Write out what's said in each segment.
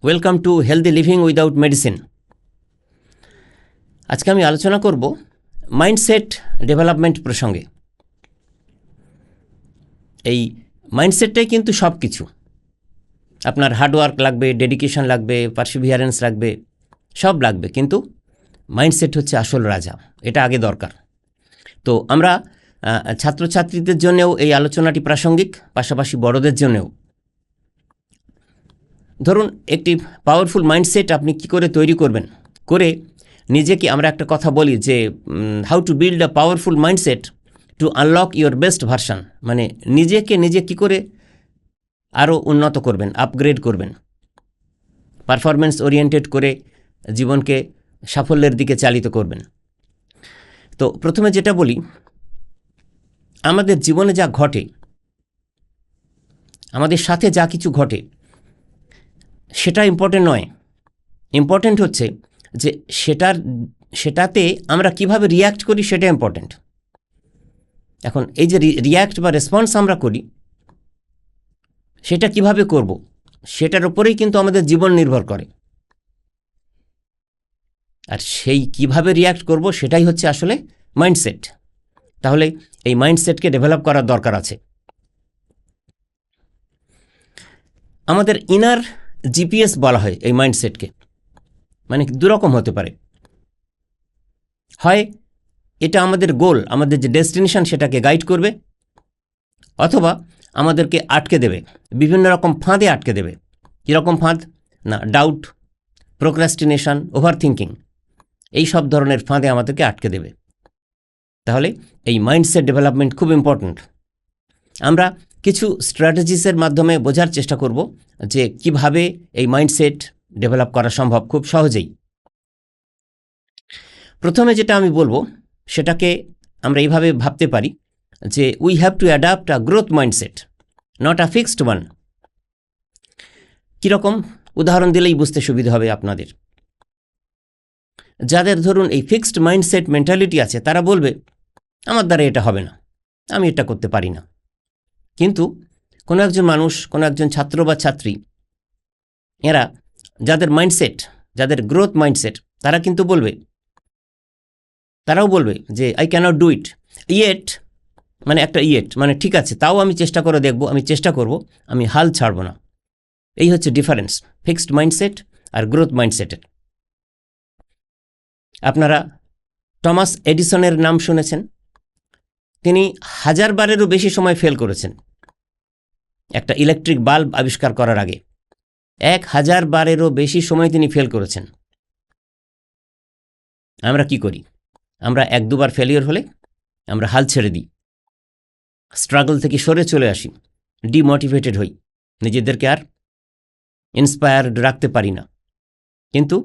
Welcome to healthy living without medicine. আজকে আমি আলোচনা করব মাইন্ডসেট ডেভেলপমেন্ট প্রসঙ্গে। এই মাইন্ডসেটটাই কিন্তু সব কিছু। আপনার হার্ডওয়ার্ক লাগবে, ডেডিকেশন লাগবে, পারসিভিয়ারেন্স লাগবে, সব লাগবে, কিন্তু মাইন্ডসেট হচ্ছে আসল রাজা। এটা আগে দরকার। তো আমরা ছাত্রছাত্রীদের জন্যেও এই আলোচনাটি প্রাসঙ্গিক, পাশাপাশি বড়দের জন্যেও। ধরুন, একটি পাওয়ারফুল মাইন্ডসেট আপনি কি করে তৈরি করবেন, করে নিজেকে, আমরা একটা কথা বলি যে how to build a powerful mindset two unlock your best version, মানে নিজেকে নিজে কি করে আরও উন্নত করবেন, আপগ্রেড করবেন, পারফরমেন্স ওরিয়েন্টেড করে জীবনকে সাফল্যের দিকে চালিত করবেন। তো প্রথমে যেটা বলি, আমাদের জীবনে যা ঘটে, আমাদের সাথে যা কিছু ঘটে, সেটা ইম্পর্টেন্ট নয়। ইম্পর্টেন্ট হচ্ছে যে সেটাতে আমরা কিভাবে রিয়্যাক্ট করি, সেটা ইম্পর্টেন্ট। এখন এই যে রিয়্যাক্ট বা রেসপন্স আমরা করি, সেটা কিভাবে করব, সেটার উপরেই কিন্তু আমাদের জীবন নির্ভর করে। আর সেই কিভাবে রিয়্যাক্ট করব, সেটাই হচ্ছে আসলে মাইন্ডসেট। তাহলে এই মাইন্ডসেটকে ডেভেলপ করার দরকার আছে। আমাদের ইনার জিপিএস বলা হয় এই মাইন্ডসেটকে। মানে দুরকম হতে পারে, হয় এটা আমাদের গোল, আমাদের যে ডেস্টিনেশন, সেটাকে গাইড করবে, অথবা আমাদেরকে আটকে দেবে, বিভিন্ন রকম ফাঁদে আটকে দেবে। কীরকম ফাঁদ? না, ডাউট, প্রোক্রাস্টিনেশন, ওভার থিঙ্কিং, এই সব ধরনের ফাঁদে আমাদেরকে আটকে দেবে। তাহলে এই মাইন্ডসেট ডেভেলপমেন্ট খুব ইম্পর্ট্যান্ট। আমরা কিছু স্ট্র্যাটেজিসের মাধ্যমে বোঝার চেষ্টা করব যে কিভাবে এই মাইন্ডসেট ডেভেলপ করা সম্ভব খুব সহজেই। প্রথমে যেটা আমি বলবো, সেটাকে আমরা এইভাবে ভাবতে পারি যে we have to adapt a growth mindset, not a fixed one. কীরকম? উদাহরণ দিলেই বুঝতে সুবিধা হবে আপনাদের। যাদের ধরুন এই ফিক্সড মাইন্ডসেট মেন্টালিটি আছে, তারা বলবে আমার দ্বারা এটা হবে না, আমি এটা করতে পারি না। কিন্তু কোনো একজন মানুষ, কোনো একজন ছাত্র বা ছাত্রী, এরা যাদের মাইন্ডসেট, যাদের গ্রোথ মাইন্ডসেট, তারা কিন্তু তারাও বলবে যে I can't do it yet, মানে একটা ইয়েট মানে ঠিক আছে, তাও আমি চেষ্টা করে দেখব, আমি চেষ্টা করব, আমি হাল ছাড়ব না। এই হচ্ছে ডিফারেন্স ফিক্সড মাইন্ডসেট আর গ্রোথ মাইন্ডসেটের। আপনারা টমাস এডিসনের নাম শুনেছেন। তিনি 1000 বারেরও বেশি সময় ফেল করেছেন একটা ইলেকট্রিক বাল্ব আবিষ্কার করার আগে। 1000 বারেরও বেশি সময় তিনি ফেল করেছেন। আমরা কি করি? আমরা 1-2 বার ফেলিওর হলে আমরা হাল ছেড়ে দিই, স্ট্রাগল থেকে সরে চলে আসি, ডিমোটিভেটেড হই, নিজেদেরকে আর ইন্সপায়ার্ড রাখতে পারি না। কিন্তু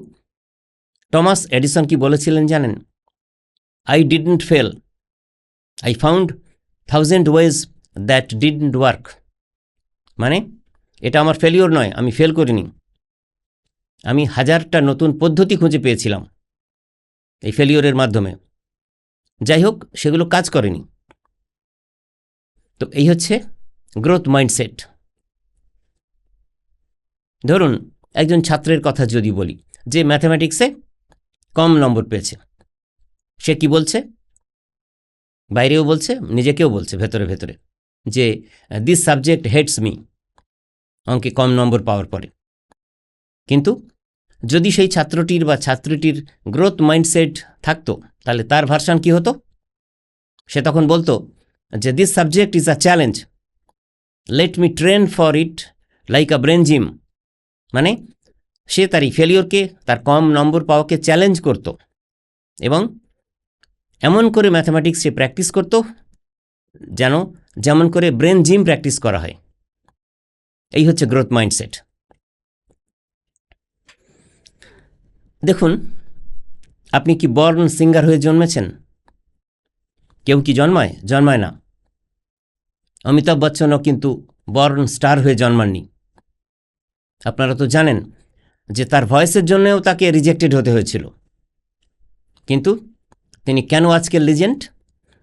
টমাস এডিসন কি বলেছিলেন জানেন? I didn't fail, I found 1000 ways that didn't work. মানে এটা আমার ফেলিওর নয়, আমি ফেল করিনি, আমি 1000টা নতুন পদ্ধতি খুঁজে পেয়েছিলাম এই ফেলিওরের মাধ্যমে। যাই হোক, সেগুলো কাজ করেনি। তো এই হচ্ছে গ্রোথ মাইন্ডসেট। ধরুন, একজন ছাত্রের কথা যদি বলি, যে ম্যাথামেটিক্সে কম নম্বর পেয়েছে, সে কি বলছে? বাইরেও বলছে, নিজেকেও বলছে ভেতরে ভেতরে, যে দিস সাবজেক্ট হেটস মি, অঙ্কে কম নম্বর পাওয়ার পরে। কিন্তু যদি সেই ছাত্রটির বা ছাত্রীটির গ্রোথ মাইন্ডসেট থাকতো, তাহলে তার ভার্সন কি হতো? সে তখন বলতো যে this subject is a challenge, let me train for it like a brain gym. মানে সে তার এই ফেলিওরকে, তার কম নম্বর পাওয়াকে চ্যালেঞ্জ করত, এবং এমন করে ম্যাথামেটিক্স সে প্র্যাকটিস করত যেমন করে ব্রেন জিম প্র্যাকটিস করা হয়। এই হচ্ছে গ্রোথ মাইন্ডসেট। দেখুন, আপনি কি বর্ন সিঙ্গার হয়ে জন্মেছেন? কেউ কি জন্মায় না। অমিতাভ বচ্চনও কিন্তু বর্ন স্টার হয়ে জন্মাননি। আপনারা তো জানেন যে তার ভয়েসের জন্যও তাকে রিজেক্টেড হতে হয়েছিল। কিন্তু তিনি কেন আজকের লিজেন্ড?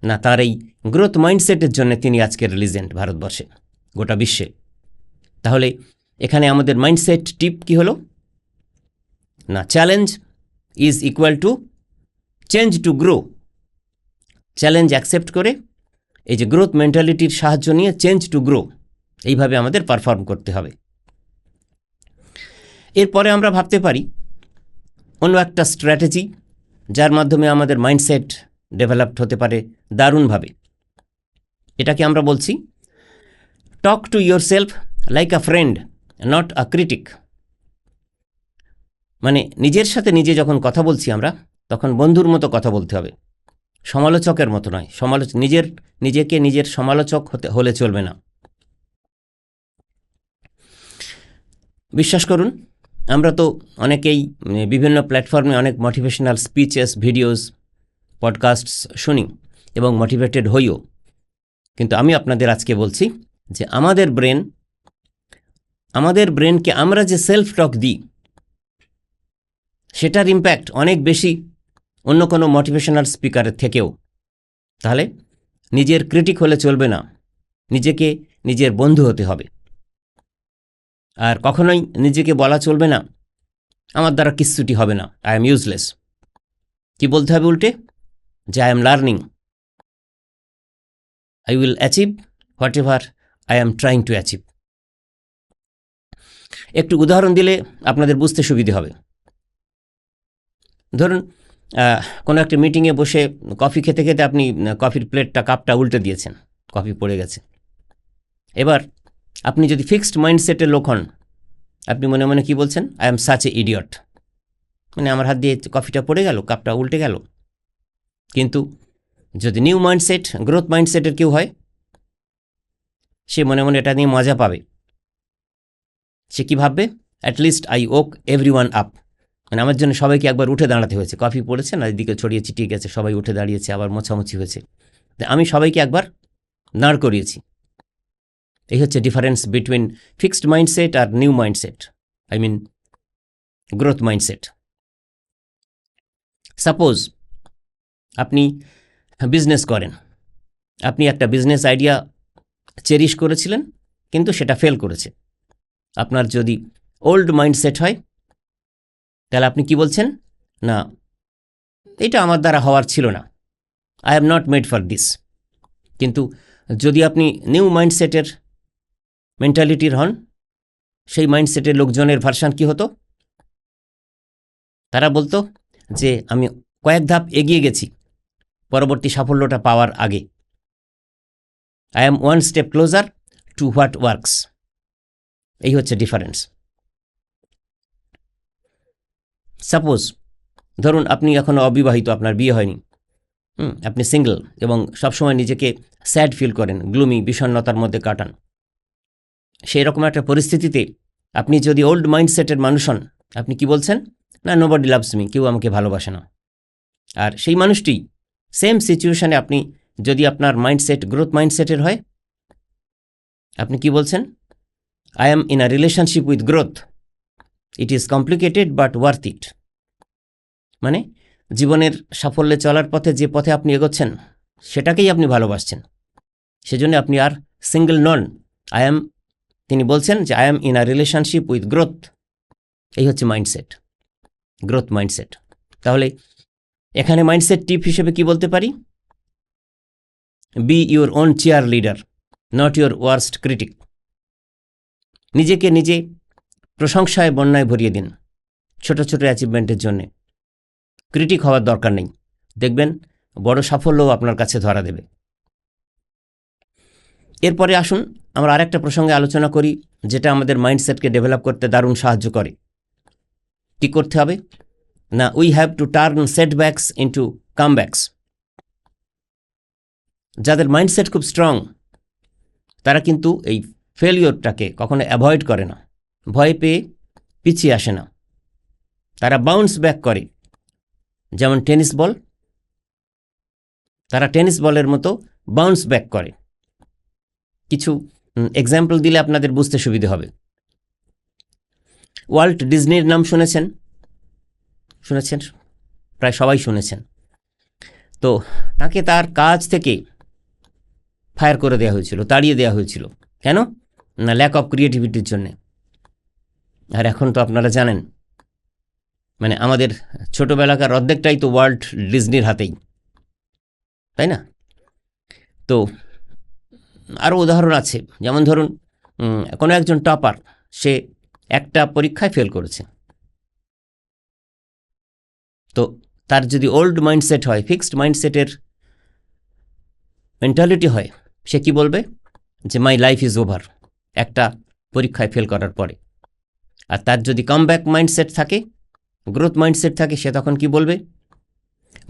না, তার এই গ্রোথ মাইন্ডসেটের জন্য তিনি আজকের লিজেন্ড ভারতবর্ষে, গোটা বিশ্বে। তাহলে এখানে আমাদের মাইন্ডসেট টিপ কি হলো? না, challenge is equal to change to grow. Challenge accept করে এই যে গ্রোথ মেন্টালিটির সাহায্য নিয়ে চেঞ্জ টু গ্রো, এইভাবে আমাদের পারফর্ম করতে হবে। এরপরে আমরা ভাবতে পারি অন্য একটা স্ট্র্যাটেজি যার মাধ্যমে আমাদের মাইন্ডসেট ডেভেলপড হতে পারে দারুণভাবে। এটাকে আমরা বলছি talk to yourself like a friend, not a critic. মানে নিজের সাথে নিজে যখন কথা বলছি আমরা, তখন বন্ধুর মতো কথা বলতে হবে, সমালোচকের মতো নয়। নিজেকে নিজের সমালোচক হলে চলবে না। বিশ্বাস করুন, আমরা তো অনেকেই বিভিন্ন প্ল্যাটফর্মে অনেক মোটিভেশনাল স্পিচেস, ভিডিওস, পডকাস্টস শুনি এবং মোটিভেটেড হইও। কিন্তু আমি আপনাদের আজকে বলছি যে আমাদের ব্রেনকে আমরা যে সেলফ টক দিই, সেটার ইম্প্যাক্ট অনেক বেশি অন্য কোনো মোটিভেশনাল স্পিকারের থেকেও। তাহলে নিজের ক্রিটিক হলে চলবে না, নিজেকে নিজের বন্ধু হতে হবে। আর কখনোই নিজেকে বলা চলবে না আমার দ্বারা কিচ্ছুটি হবে না, আই এম ইউজলেস। কি বলতে হবে উল্টে? যে I am learning, I will achieve what ever I am trying to achieve. একটু উদাহরণ দিলে আপনাদের বুঝতে সুবিধে হবে। ধরুন কোনো একটা মিটিংয়ে বসে কফি খেতে খেতে আপনি কফির কাপটা উল্টে দিয়েছেন, কফি পড়ে গেছে। এবার আপনি যদি ফিক্সড মাইন্ডসেটের লোক হন, আপনি মনে মনে কি বলছেন? I am such a idiot, মানে আমার হাত দিয়ে কফিটা পড়ে গেল, কাপটা উল্টে গেল। কিন্তু যদি নিউ মাইন্ডসেট, গ্রোথ মাইন্ডসেটের কেউ হয়, সে মনে মনে এটা নিয়ে মজা পাবে। সে কী ভাববে? At least I woke everyone up, মানে আমার জন্য সবাইকে একবার উঠে দাঁড়াতে হয়েছে। কফি পড়েছে না, এদিকে ছড়িয়ে ছিটিয়ে গেছে, সবাই উঠে দাঁড়িয়েছে, আবার মোছামুছি হয়েছে, আমি সবাইকে একবার দাঁড় করিয়েছি। এই হচ্ছে ডিফারেন্স বিটুইন ফিক্সড মাইন্ডসেট আর new mindset, I mean growth mindset. Suppose আপনি বিজনেস করেন, আপনি একটা বিজনেস আইডিয়া চেরিশ করেছিলেন, কিন্তু সেটা ফেল করেছে। আপনার যদি ওল্ড মাইন্ডসেট হয়, তাহলে আপনি কি বলছেন? না, এটা আমার দ্বারা হওয়ার ছিল না, I am not made for this. কিন্তু যদি আপনি নিউ মাইন্ডসেটের মেন্টালিটির হন, সেই মাইন্ডসেটের লোকজনের ভার্সান কি হতো? তারা বলতো যে আমি কয়েক ধাপ এগিয়ে গেছি পরবর্তী সাফল্যটা পাওয়ার আগে, I am one step closer to what works. এই হচ্ছে ডিফারেন্স। সাপোজ ধরুন আপনি এখনও অবিবাহিত, আপনার বিয়ে হয়নি, আপনি সিঙ্গল এবং সবসময় নিজেকে স্যাড ফিল করেন, গ্লুমি, বিষণ্ণতার মধ্যে কাটান। সেই রকম একটা পরিস্থিতিতে আপনি যদি ওল্ড মাইন্ডসেটের মানুষ হন, আপনি কি বলছেন? না, নোবডি লাভস মি, কেউ আমাকে ভালোবাসে না। আর সেই মানুষটি সেম সিচুয়েশনে আপনি যদি আপনার মাইন্ডসেট গ্রোথ মাইন্ডসেটের হয়, আপনি কি বলছেন? I am in a relationship with growth, it is complicated but worth it. মানে জীবনের সাফল্যে চলার পথে যে পথে আপনি এগোচ্ছেন, সেটাকেই আপনি ভালোবাসছেন, সেজন্য আপনি আর সিঙ্গল নন। তিনি বলছেন যে I am in a relationship with growth. এই হচ্ছে মাইন্ডসেট, গ্রোথ মাইন্ডসেট। তাহলে এখানে মাইন্ডসেট টিপ হিসেবে কি বলতে পারি? Be your own cheerleader, not your worst critic. নিজেকে নিজে প্রশংসায় বন্যায় ভরিয়ে দিন ছোট ছোট অ্যাচিভমেন্টের জন্যে। ক্রিটিক হওয়ার দরকার নেই, দেখবেন বড় সাফল্যও আপনার কাছে ধরা দেবে। এরপরে আসুন আমরা আরেকটা প্রসঙ্গে আলোচনা করি, যেটা আমাদের মাইন্ডসেটকে ডেভেলপ করতে দারুণ সাহায্য করে। কী করতে হবে? না, we have to turn setbacks into comebacks. যাদের মাইন্ডসেট খুব স্ট্রং, তারা কিন্তু এই ফেলিওরটাকে কখনো অ্যাভয়েড করে না, ভয় পেয়ে পিছিয়ে আসে না, তারা বাউন্স ব্যাক করে। যেমন টেনিস বল, তারা টেনিস বলের মতো বাউন্স ব্যাক করে। কিছু এক্সাম্পল দিলে আপনাদের বুঝতে সুবিধে হবে। ওয়াল্ট ডিজনির নাম শুনেছেন? প্রায় সবাই শুনেছেন। তো তাকে তার কাজ থেকে ফায়ার করে দেওয়া হয়েছিল, তাড়িয়ে দেওয়া হয়েছিল। কেন? না, ল্যাক অফ ক্রিয়েটিভিটির জন্যে। আর এখন তো আপনারা জানেন মানে আমাদের ছোটোবেলাকার অর্ধেকটাই তো ওয়ার্ল্ড ডিজনির হাতেই, তাই না? তো আরও উদাহরণ আছে, যেমন ধরুন কোনো একজন টপার, সে একটা পরীক্ষায় ফেল করেছে, তো তার যদি ওল্ড মাইন্ডসেট হয়, ফিক্সড মাইন্ডসেটের মেন্টালিটি হয়, সে কি বলবে যে মাই লাইফ ইজ ওভার একটা পরীক্ষায় ফেল করার পরে। আর তার যদি কামব্যাক মাইন্ডসেট থাকে, গ্রোথ মাইন্ডসেট থাকে, সে তখন কি বলবে,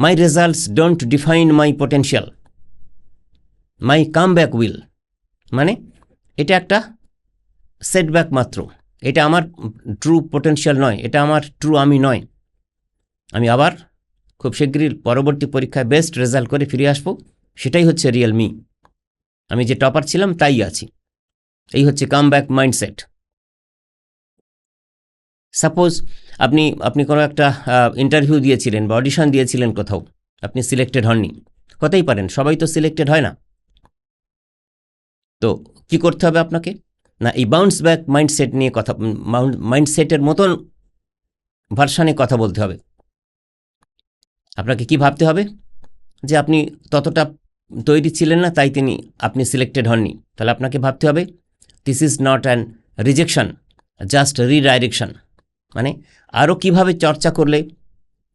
my results don't define my potential, my comeback will. মানে এটা একটা সেটব্যাক মাত্র, এটা আমার ট্রু পোটেনশিয়াল নয়, এটা আমার ট্রু আমি নয়, আমি আবার খুব শীঘ্রই পরবর্তী পরীক্ষায় বেস্ট রেজাল্ট করে ফিরে আসবো, সেটাই হচ্ছে রিয়েল মি, আমি যে টপার ছিলাম তাই আছি। এই হচ্ছে কামব্যাক মাইন্ডসেট। সাপোজ আপনি কোনো একটা ইন্টারভিউ দিয়েছিলেন বা অডিশন দিয়েছিলেন কোথাও, আপনি সিলেক্টেড হননি, হতেই পারেন, সবাই তো সিলেক্টেড হয় না। তো কি করতে হবে আপনাকে, না এই বাউন্স ব্যাক মাইন্ডসেট নিয়ে কথা, মাইন্ডসেটের মতন ভার্সানে কথা বলতে হবে। আপনাকে কি ভাবতে হবে যে আপনি ততটা তৈরি ছিলেন না, তাই আপনি সিলেক্টেড হননি। তাহলে আপনাকে ভাবতে হবে this is not an rejection, just redirection. মানে আরও কিভাবে চর্চা করলে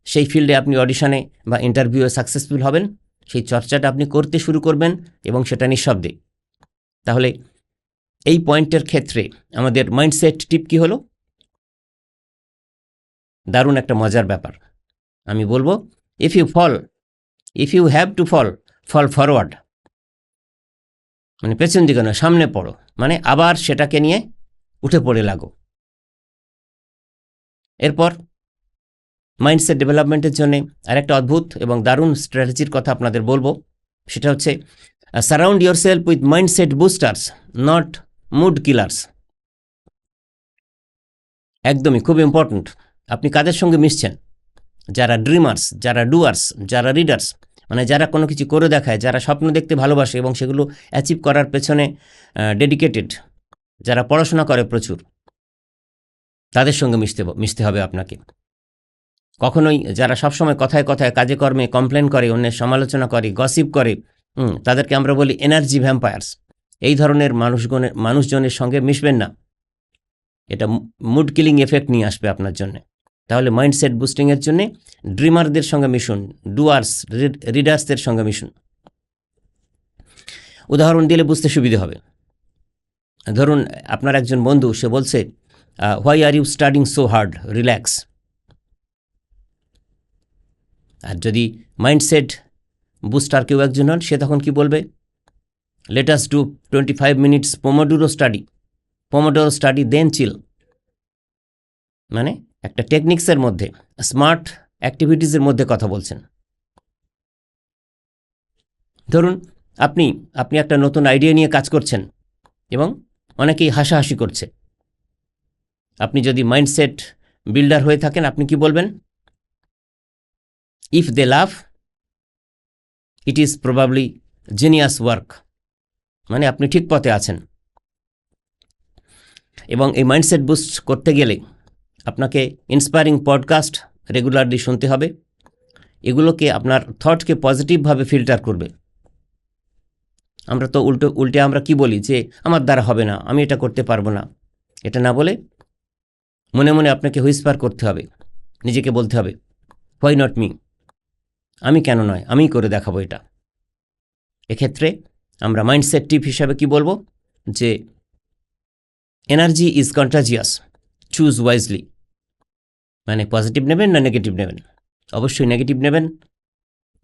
সেই ফিল্ডে আপনি অডিশনে বা ইন্টারভিউয়ে সাকসেসফুল হবেন, সেই চর্চাটা আপনি করতে শুরু করবেন, এবং সেটা নিঃশব্দে। তাহলে এই পয়েন্টের ক্ষেত্রে আমাদের মাইন্ডসেট টিপ কী হলো, দারুণ একটা মজার ব্যাপার। আমি বলবো, if you have to fall forward, মানে পেছন দিকে নয়, সামনে পড়ো, মানে আবার সেটাকে নিয়ে উঠে পড়ে লাগো। এরপর মাইন্ডসেট ডেভেলপমেন্টের জন্য আরেকটা অদ্ভুত এবং দারুণ স্ট্র্যাটেজির কথা আপনাদের বলবো, সেটা হচ্ছে surround yourself with mindset boosters, not mood killers. একদমই খুব ইম্পর্ট্যান্ট। আপনি কাদের সঙ্গে মিশছেন, যারা ড্রিমার্স, যারা ডুয়ার্স, যারা রিডার্স, মানে যারা কোনো কিছু করে দেখায়, যারা স্বপ্ন দেখতে ভালোবাসে এবং সেগুলো অ্যাচিভ করার পেছনে ডেডিকেটেড, যারা পড়াশোনা করে প্রচুর, তাদের সঙ্গে মিশতে হবে আপনাকে। কখনোই যারা সবসময় কথায় কথায় কাজে কর্মে কমপ্লেন করে, অন্যের সমালোচনা করে, গসিপ করে, তাদেরকে আমরা বলি এনার্জি ভ্যাম্পায়ার্স। এই ধরনের মানুষজনের সঙ্গে মিশবেন না, এটা মুড কিলিং এফেক্ট নিয়ে আসবে আপনার জন্য। তাহলে মাইন্ডসেট বুস্টিংয়ের জন্য ড্রিমারদের সঙ্গে মিশুন, ডুয়ার্স, রিডার্সদের সঙ্গে মিশুন। উদাহরণ দিলে বুঝতে সুবিধে হবে। ধরুন আপনার একজন বন্ধু, সে বলছে, why are you studying so hard, relax. আর যদি মাইন্ডসেট বুস্টার কেউ একজন হন, সে তখন কি বলবে, let us do 25 minutes pomodoro study then chill. মানে একটা টেকনিক্সের মধ্যে, স্মার্ট অ্যাক্টিভিটিসের মধ্যে কথা বলছেন। ধরুন আপনি একটা নতুন আইডিয়া নিয়ে কাজ করছেন এবং অনেকেই হাসাহাসি করছে। আপনি যদি মাইন্ডসেট বিল্ডার হয়ে থাকেন, আপনি কি বলবেন, if they love it is probably genius work. মানে আপনি ঠিক পথে আছেন। এবং এই মাইন্ডসেট বুস্ট করতে গেলে আপনাকে ইন্সপায়ারিং পডকাস্ট রেগুলারলি শুনতে হবে। এগুলোকে আপনার থটকে পজিটিভভাবে ফিল্টার করবে। আমরা তো উল্টে আমরা কি বলি যে আমার দ্বারা হবে না, আমি এটা করতে পারবো না। এটা না বলে মনে মনে আপনাকে হুইসপার করতে হবে, নিজেকে বলতে হবে, হোয়াই নট মি, আমি কেন নয়, আমিই করে দেখাবো এটা। এক্ষেত্রে আমরা মাইন্ডসেট টিপ হিসাবে কি বলবো, যে energy is contagious, choose wisely. মানে পজিটিভ নেবেন না নেগেটিভ নেবেন, অবশ্যই নেগেটিভ নেবেন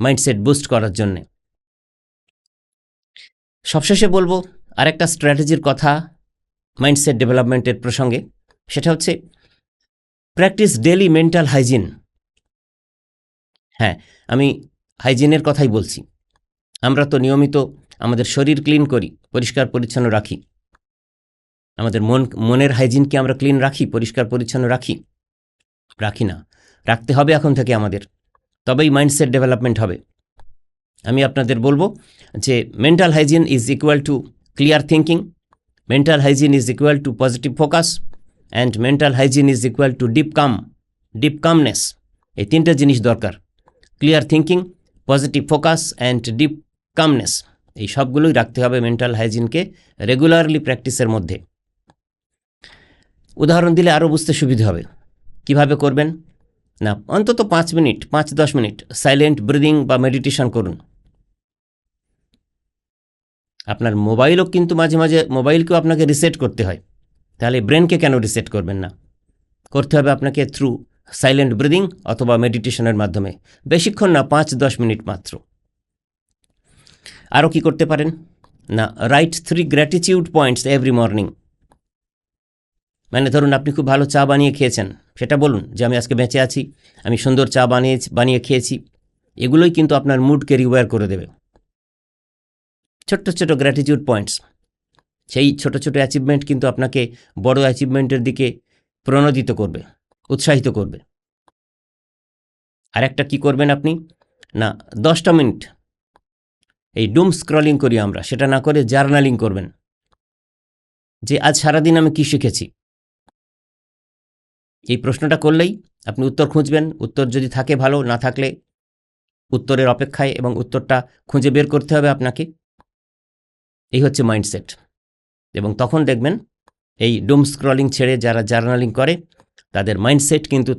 মাইন্ডসেট বুস্ট করার জন্যে। সবশেষে বলবো আরেকটা স্ট্র্যাটেজির কথা মাইন্ডসেট ডেভেলপমেন্টের প্রসঙ্গে, সেটা হচ্ছে প্র্যাকটিস ডেইলি মেন্টাল হাইজিন। হ্যাঁ, আমি হাইজিনের কথাই বলছি। আমরা তো নিয়মিত আমাদের শরীর ক্লিন করি, পরিষ্কার পরিচ্ছন্ন রাখি। আমাদের মনের হাইজিন কি আমরা ক্লিন রাখি, পরিষ্কার পরিচ্ছন্ন রাখি না। রাখতে হবে এখন থেকে আমাদের, তবেই মাইন্ডসেট ডেভেলপমেন্ট হবে। আমি আপনাদের বলবো যে mental hygiene is equal to clear thinking, mental hygiene is equal to positive focus, and mental hygiene is equal to deep deep calmness, এই তিনটে জিনিস দরকার। Clear thinking, positive focus and deep calmness, এই সবগুলোই রাখতে হবে মেন্টাল হাইজিনকে রেগুলারলি প্র্যাকটিসের মধ্যে। উদাহরণ দিলে আরও বুঝতে সুবিধা হবে। কিভাবে করবেন না, অন্তত 5 মিনিট 5-10 মিনিট সাইলেন্ট ব্রিদিং বা মেডিটেশন করুন। আপনার মোবাইলও কিন্তু মাঝে মাঝে মোবাইলকেও আপনাকে রিসেট করতে হয়, তাহলে ব্রেনকে কেন রিসেট করবেন না? করতে হবে আপনাকে থ্রু সাইলেন্ট ব্রিদিং অথবা মেডিটেশনের মাধ্যমে, বেশিক্ষণ না, 5-10 মিনিট মাত্র। আরও কি করতে পারেন না, right 3 gratitude points every morning. মানে ধরুন আপনি খুব ভালো চা বানিয়ে খেয়েছেন, সেটা বলুন যে আমি আজকে বেঁচে আছি, আমি সুন্দর চা বানিয়ে খেয়েছি। এগুলোই কিন্তু আপনার মুডকে রিওয়্যার করে দেবে। ছোট্ট ছোট গ্র্যাটিটিউড পয়েন্টস, সেই ছোট ছোট অ্যাচিভমেন্ট কিন্তু আপনাকে বড় অ্যাচিভমেন্টের দিকে প্রণোদিত করবে, উৎসাহিত করবে। আর একটা কী করবেন আপনি না, 10টা মিনিট এই ডুম স্ক্রলিং করি আমরা, সেটা না করে জার্নালিং করবেন, যে আজ সারাদিন আমি কী শিখেছি। এই প্রশ্নটা করলেই আপনি উত্তর খুঁজবেন। উত্তর যদি থাকে ভালো, না থাকলে উত্তরের অপেক্ষায়, এবং উত্তরটা খুঁজে বের করতে হবে আপনাকে। এই হচ্ছে মাইন্ডসেট। এবং তখন দেখবেন এই ডুম স্ক্রলিং ছেড়ে যারা জার্নালিং করে তাদের মাইন্ডসেট কিন্তু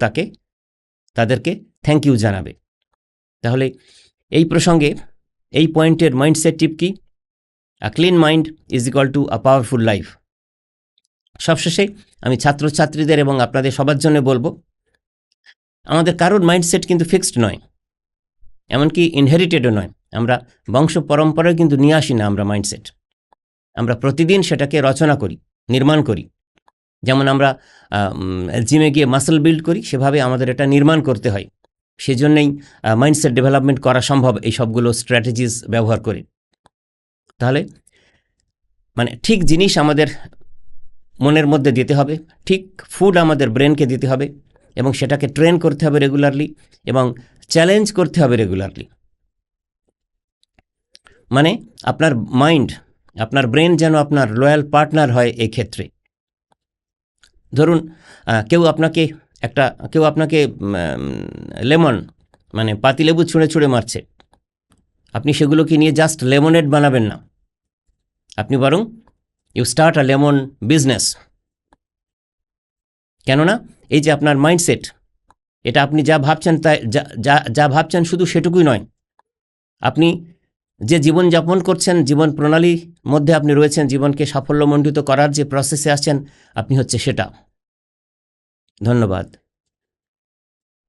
তাদেরকে থ্যাংক ইউ জানাবে। তাহলে এই প্রসঙ্গে এই পয়েন্টের মাইন্ডসেট টিপ কি? আ clean mind is equal to a powerful life. সবশেষে আমি ছাত্রছাত্রীদের এবং আপনাদের সবার জন্য বলবো, আমাদের কারোর মাইন্ডসেট কিন্তু ফিক্সড নয়, এমনকি ইনহেরিটেডও নয়। আমরা বংশ পরম্পরায় কিন্তু নিয়ে আসি না আমরা মাইন্ডসেট। আমরা প্রতিদিন সেটাকে রচনা করি, নির্মাণ করি। যেমন আমরা জিমে গিয়ে মাসল বিল্ড করি, সেভাবে আমাদের এটা নির্মাণ করতে হয়। সেজন্যই মাইন্ডসেট ডেভেলপমেন্ট করা সম্ভব এই সবগুলো স্ট্র্যাটেজিস ব্যবহার করে। তাহলে মানে ঠিক জিনিস আমাদের মনের মধ্যে দিতে হবে, ঠিক ফুড আমাদের ব্রেনকে দিতে হবে, এবং সেটাকে ট্রেন করতে হবে রেগুলারলি, এবং চ্যালেঞ্জ করতে হবে রেগুলারলি। মানে আপনার মাইন্ড, আপনার ব্রেন যেন আপনার লয়াল পার্টনার হয় এই ক্ষেত্রে। ধরুন কেউ আপনাকে লেমন মানে পাতিলেবু ছুঁড়ে ছুঁড়ে মারছে, আপনি সেগুলোকে নিয়ে জাস্ট লেমনেড বানাবেন না, আপনি বরং you start a lemon business. কেননা এই যে আপনার মাইন্ডসেট, এটা আপনি যা ভাবছেন যা ভাবছেন শুধু সেটুকুই নয়, আপনি যে জীবনযাপন করছেন, জীবন প্রণালীর মধ্যে আপনি রয়েছেন, জীবনকে সাফল্যমণ্ডিত করার যে প্রসেসে আসছেন, আপনি হচ্ছে সেটা। ধন্যবাদ।